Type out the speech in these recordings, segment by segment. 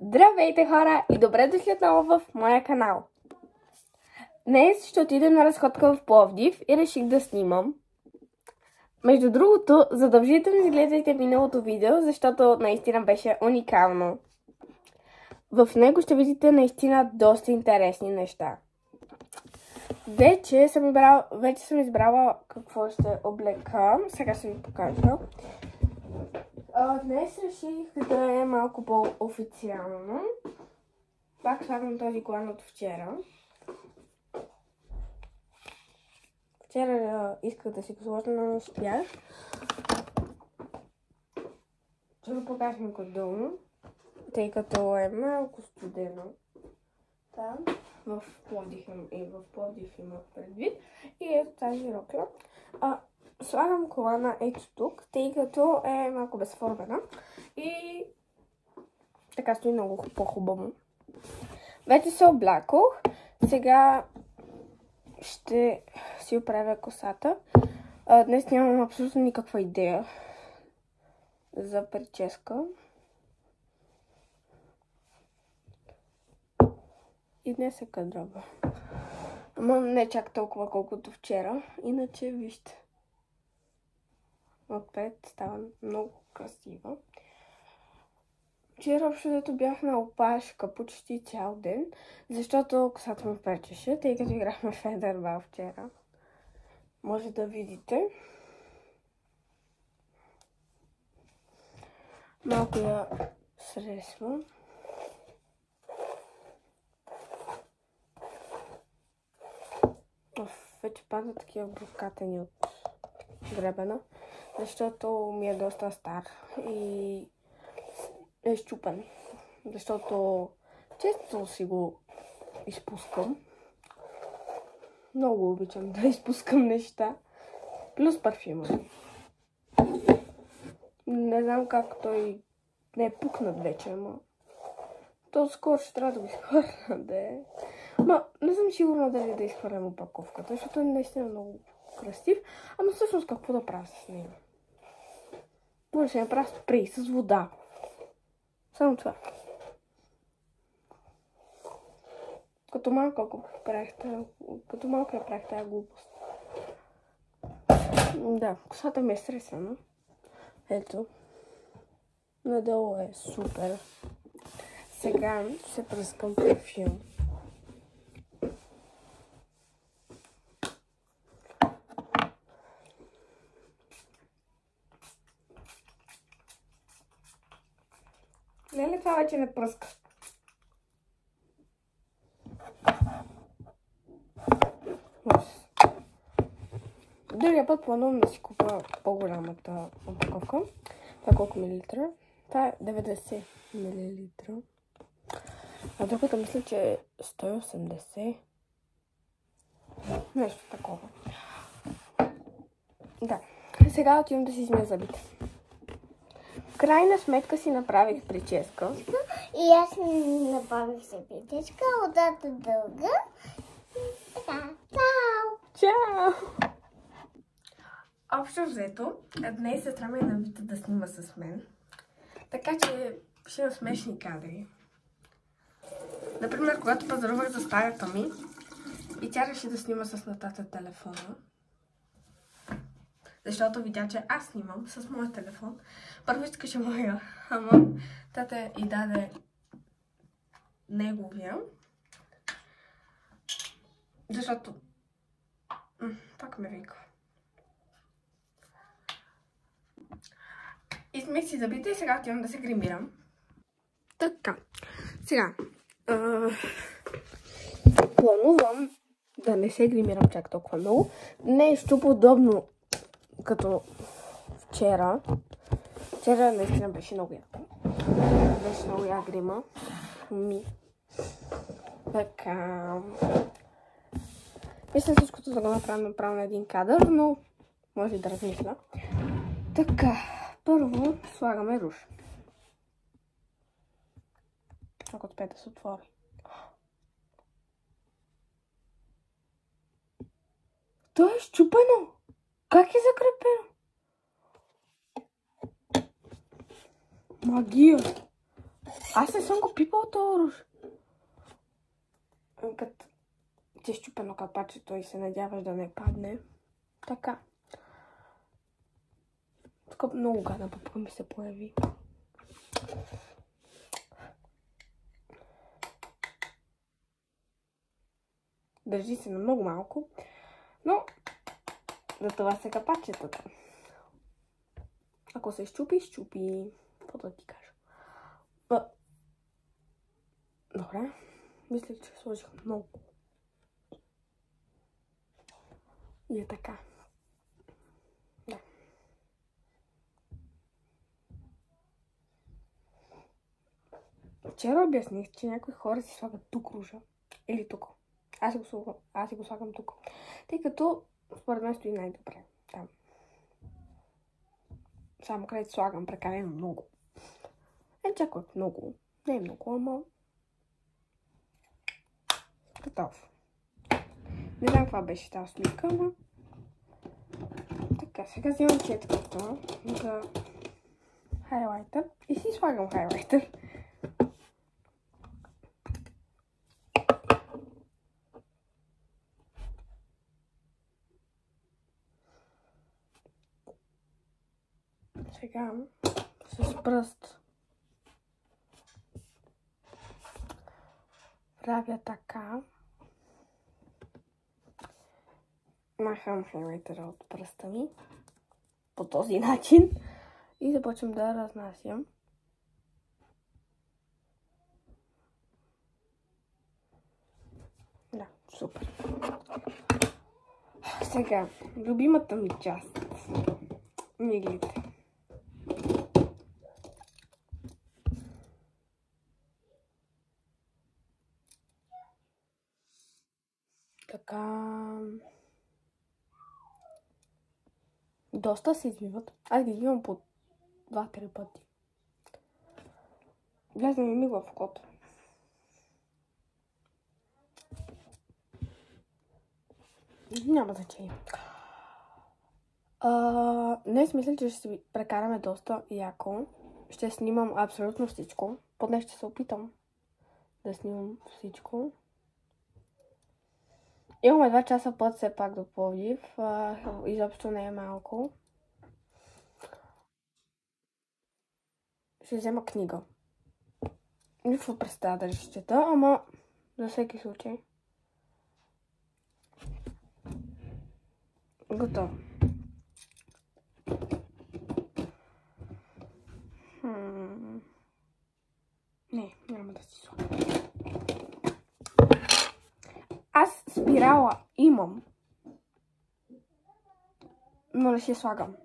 Здравейте, хора, и добре дошли отново в моя канал. Днес ще отидем на разходка в Пловдив и реших да снимам. Между другото, задължително изгледайте миналото видео, защото наистина беше уникално. В него ще видите наистина доста интересни неща. Вече съм избрала какво ще облека. Сега ще ви покажа. Днес реших да е малко по-официално. Пак слагам този колан от вчера. Вчера исках да си го сложа, но не успях. Ще го покажем долу, тъй като е малко студено. Там в Пловдив имах предвид. И ето тази рокля. Слагам колана ето тук, тъй като е малко безформена и така стои много по-хубаво. Вече се облякох. Сега ще си оправя косата. Днес нямам абсолютно никаква идея за прическа. И днес е кадрова. Ама не чак толкова колкото вчера. Иначе вижте. Отпред става много красива. Вчера общото бях на опашка почти цял ден, защото косата ми пречеше, тъй като играхме федербал вчера. Може да видите. Малко я сресвам. Вече падат такива брускатени от гребена, защото ми е доста стар и е счупен, защото често си го изпускам. Много обичам да изпускам неща, плюс парфюма. Не знам как той не е пукнат вече, ама то скоро ще трябва да го изхвърля, да е. Ма не съм сигурна дали да изхвърлям опаковката, защото е наистина много красив. Ама всъщност какво да правя с него? Може да се направя спрей с вода. Само това. Като малко я правих тази глупост. Да, косата ми е стресена. Ето. Надолу е супер. Сега се пръскам парфюм. Нали това вече не пръска? Другия път планувам да си купя по-голямата опаковка. Това колко милилитра? Това е 90 милилитра. А другата мисля, че е 180. Нещо такова. Да. Сега отивам да си измия зъбите. В крайна сметка си направих прическа. И аз направих се прическа, отдата дълга. Така, чао! Чао! Общо взето, днес сестра ми е навита да снима с мен. Така че ще има смешни кадри. Например, когато пазарувах за стаята ми и тя реши да снима с натата телефона. Защото видя, че аз снимам с моя телефон. Първо искаше моя, ама тата и даде неговия. Защото пак ме вика. Измих си зъбите и сега отивам да се гримирам. Така. Сега. Планувам да не се гримирам чак толкова много. Нещо подобно като вчера. Вчера наистина беше много яко. Беше много як грима. Така. Мисля всичкото да го направя на един кадър, но може да размисля. Така. Първо слагаме руж. Ако успее да се отвори. То е счупено. Как е закрепено? Магия! Аз не съм го пипала този руж. Като ти щупено капачето и се надяваш да не падне. Така. Тук много гадна пъпка ми се появи. Държи се на много малко. Но за това са капачетата. Ако се щупи, щупи. Какво да ти кажа? Добре. Мисля, че сложих много. И е така. Да. Вчера обясних, че някои хора си слагат тук ружа. Или тук. Аз си го слагам тук. Тъй като според мен стои най-добре. Там. Само където слагам прекалено много. Не чакай много. Не е много, ама... Готов. Не знам каква беше тази сливка, ама... Така, сега вземам четката за хайлайтър и си слагам хайлайтър. Сега с пръст правя така. Махам хайлайтера от пръста ми по този начин и започвам да разнасям. Да, супер. Сега, любимата ми част. Миглите. Така... Доста се извиват. Аз ги извивам по 2-3 пъти. Влезе ми мигла в окото. Няма значение. Днес мисля, че ще си прекараме доста яко. Ще снимам абсолютно всичко. Поне ще се опитам да снимам всичко. Имаме 2 часа път все пак до Пловдив. Изобщо не е малко. Ще взема книга. Никаква представа да ще чета, ама за всеки случай. Готово. Не, няма да си слагам. Аз спирала имам, но не си слагам.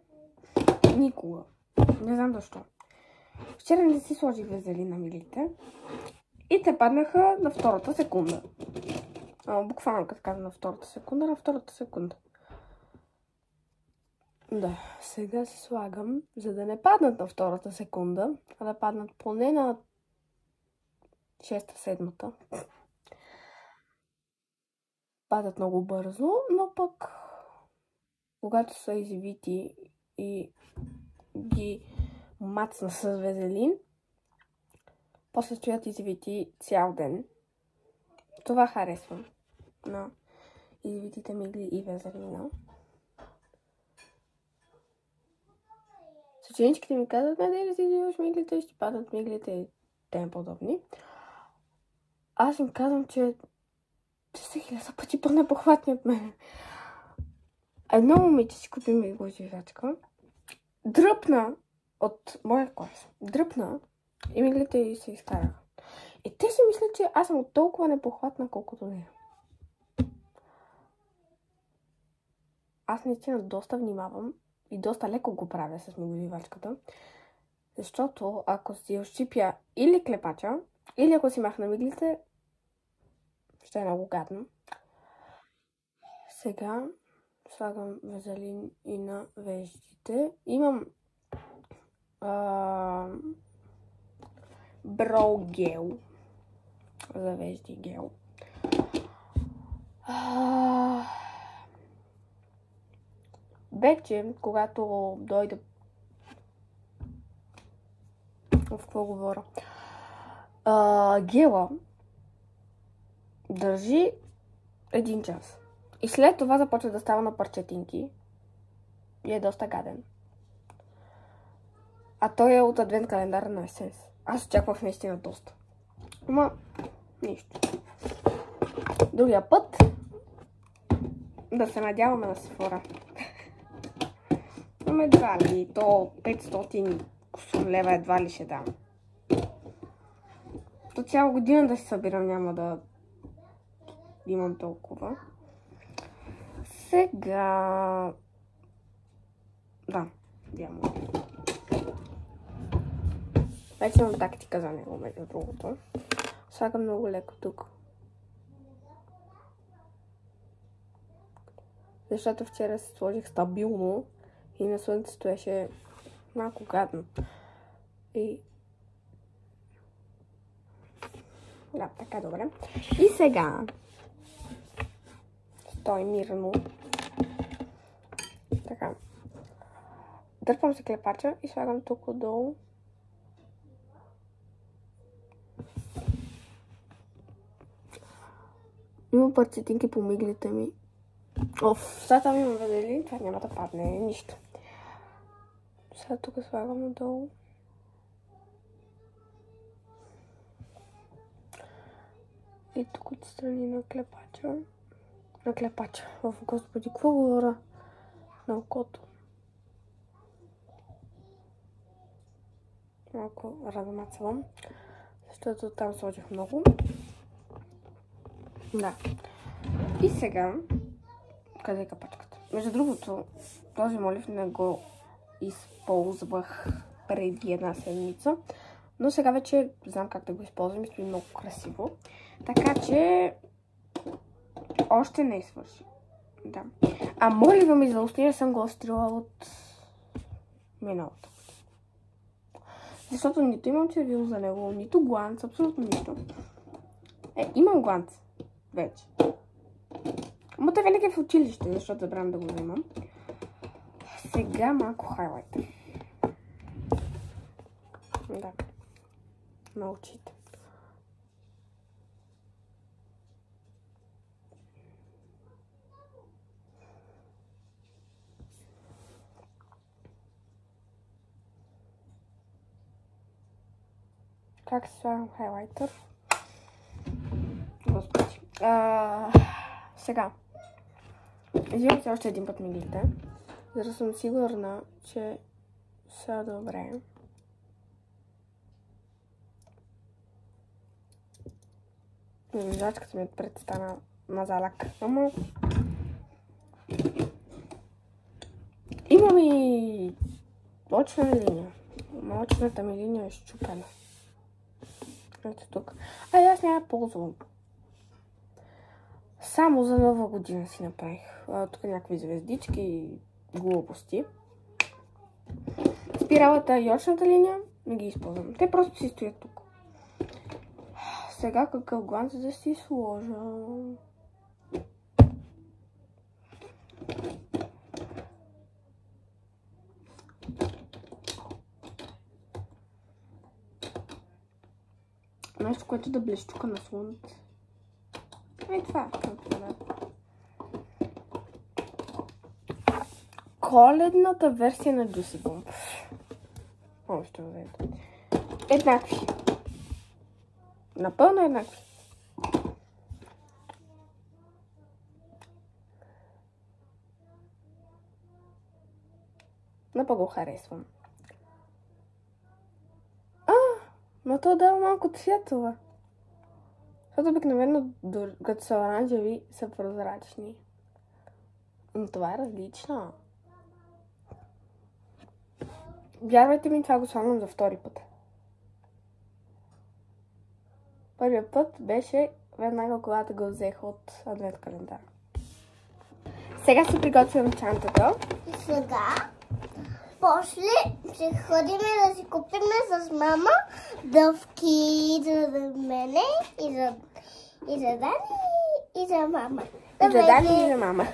Никога. Не знам защо. Вчера не си сложих вазелин на милите и те паднаха на втората секунда. Буквално като казвам на втората секунда, Да, сега си слагам, за да не паднат на втората секунда, а да паднат поне на 6-7. Падат много бързо, но пък когато са извити и ги мацна с вазелин, после стоят извити цял ден. Това харесвам на извитите мигли и вазелина. Съченичките ми казват, не да си извиваш миглите, ще падат миглите и тем подобни. Аз им казвам, че са 1000 пъти по-непохватни от мен. Едно момиче си купи миглоизвивачка, дръпна от моя клас. Дръпна и миглите й се изкараха. И те си мислят, че аз съм от толкова непохватна, колкото нея. Аз наистина доста внимавам и доста леко го правя с миглоизвивачката, защото ако си отщипя или клепача, или ако си махна миглите, ще е много гадно. Сега слагам вазелин и на веждите. Имам броу гел за вежди гел. Вече, когато дойде... В какво говоря? Гела държи 1 час. И след това започва да става на парчетинки. И е доста гаден. А той е от адвент календара на Есенс. Аз очаквах наистина доста. Ама, нищо. Другия път да се надяваме на Сефора. Ама едва ли, то 500 лева едва ли ще дам. То цяла година да се събирам, няма да имам толкова. Сега... Да, дявам. Вече имам тактика за него, между другото. Слагам много леко тук. Защото вчера се сложих стабилно и на слънце стоеше малко гадно. И... Да, така добре. И сега стой мирно. Така. Дърпам се клепача и слагам тук отдолу. Има парчетинки по миглите ми. Оф, сега там имам видели, това няма да падне, нищо. Сега тук слагам отдолу. И тук отстрани на клепача. На клепача. Оф, господи, какво говоря? На окото. Малко размацвам, защото там сложих много. Да. И сега, къде е капачката? Между другото, този молив не го използвах преди 1 седмица, но сега вече знам как да го използвам и стои много красиво. Така че още не е свърши. Да. А молива ми за устния съм го острила от миналото. Защото нито имам червил за него, нито гланц, абсолютно нищо. Имам гланц вече. Но те винаги е в училище, защото забравям да го вземам. Сега малко хайлайтер. Да. На очите. Как се слагам хайлайтер? Господи. Сега. Взимам се още един път миглите, за да съм сигурна, че са добре. Виждачката ми отпред стана мазалак. Ама... Имам и очна линия. Очната ми линия е щупена. Ето тук. Аз няма ползвам. Само за Нова година си направих. Тук някакви звездички и глупости. Спиралата и очната линия не ги използвам. Те просто си стоят тук. Сега какъв гланц да си сложа? Нещо, което да блещука на слънце. Това. Коледната версия на Juicy Bomb. Още взето. Еднакви. Напълно еднакви. Напълно го харесвам. Но то дава малко цветова. Защото обикновено, като са оранжеви, са прозрачни. Но това е различно. Вярвайте ми, това го слагам за втори път. Първият път беше веднага, когато го взех от адвент календара. Сега се приготвям чантата. И сега, после ще ходим да си купим с мама дъвки за мене и за Дани и за мама. И за Дани и за мама.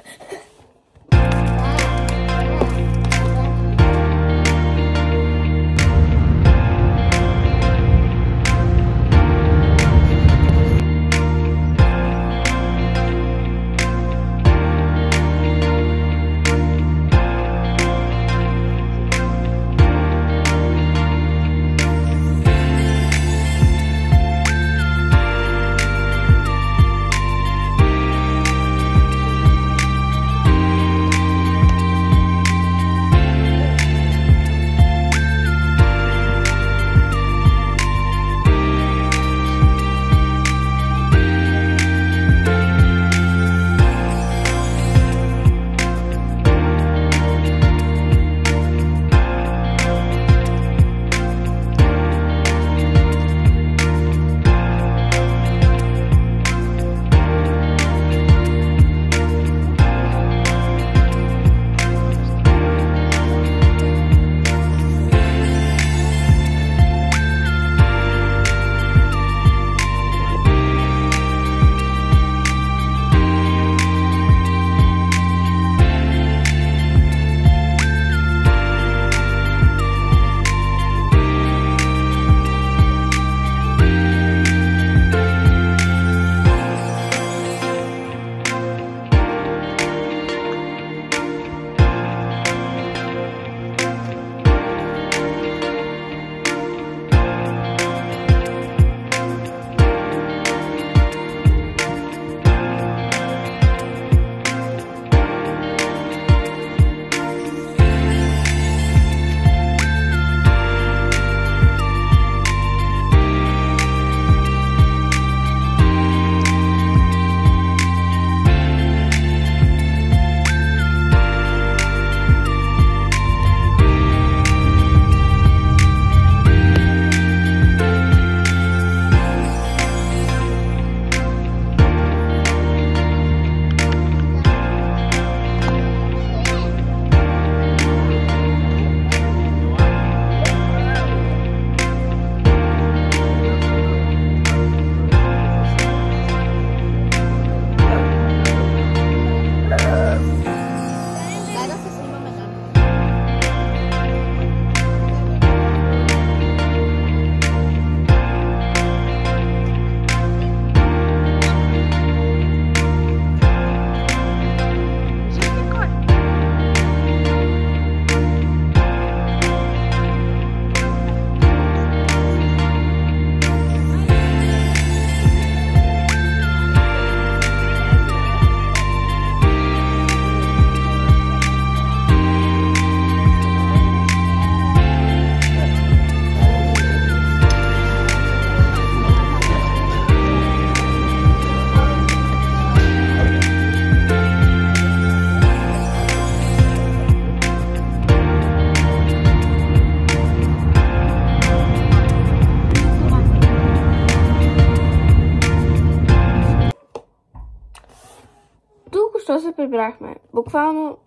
Защо се прибрахме? Буквално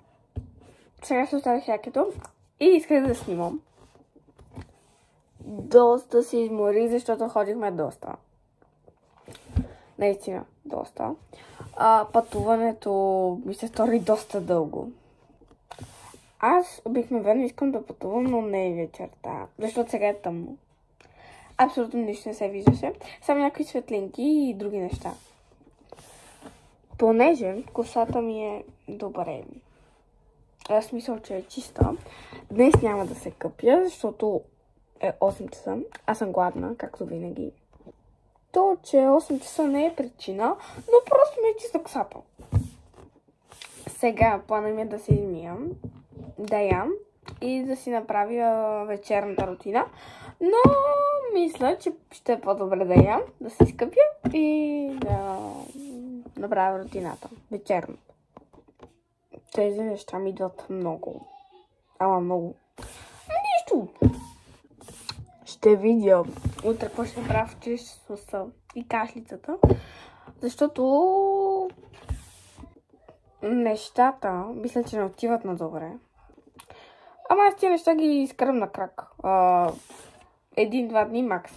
сега се оставих якето и исках да снимам. Доста се изморих, защото ходихме доста. Наистина, доста. Пътуването ми се стори доста дълго. Аз обикновено искам да пътувам, но не е вечерта, защото сега е тъмно. Абсолютно нищо не се виждаше. Само някакви светлинки и други неща. Понеже косата ми е добре. Аз мисля, че е чиста. Днес няма да се къпя, защото е 8 часа. Аз съм гладна, както винаги. То, че 8 часа не е причина, но просто ми е чиста косата. Сега плана ми е да се измиям, да ям и да си направя вечерната рутина. Но мисля, че ще е по-добре да ям, да се изкъпя и да направя рутината. Вечерната. Тези неща ми идват много. Ама много. Нищо. Ще видя утре какво ще правя в честота и кашлицата. Защото нещата, мисля, че не отиват на добре. Ама аз тия неща ги изкарам на крак. 1-2 дни макс.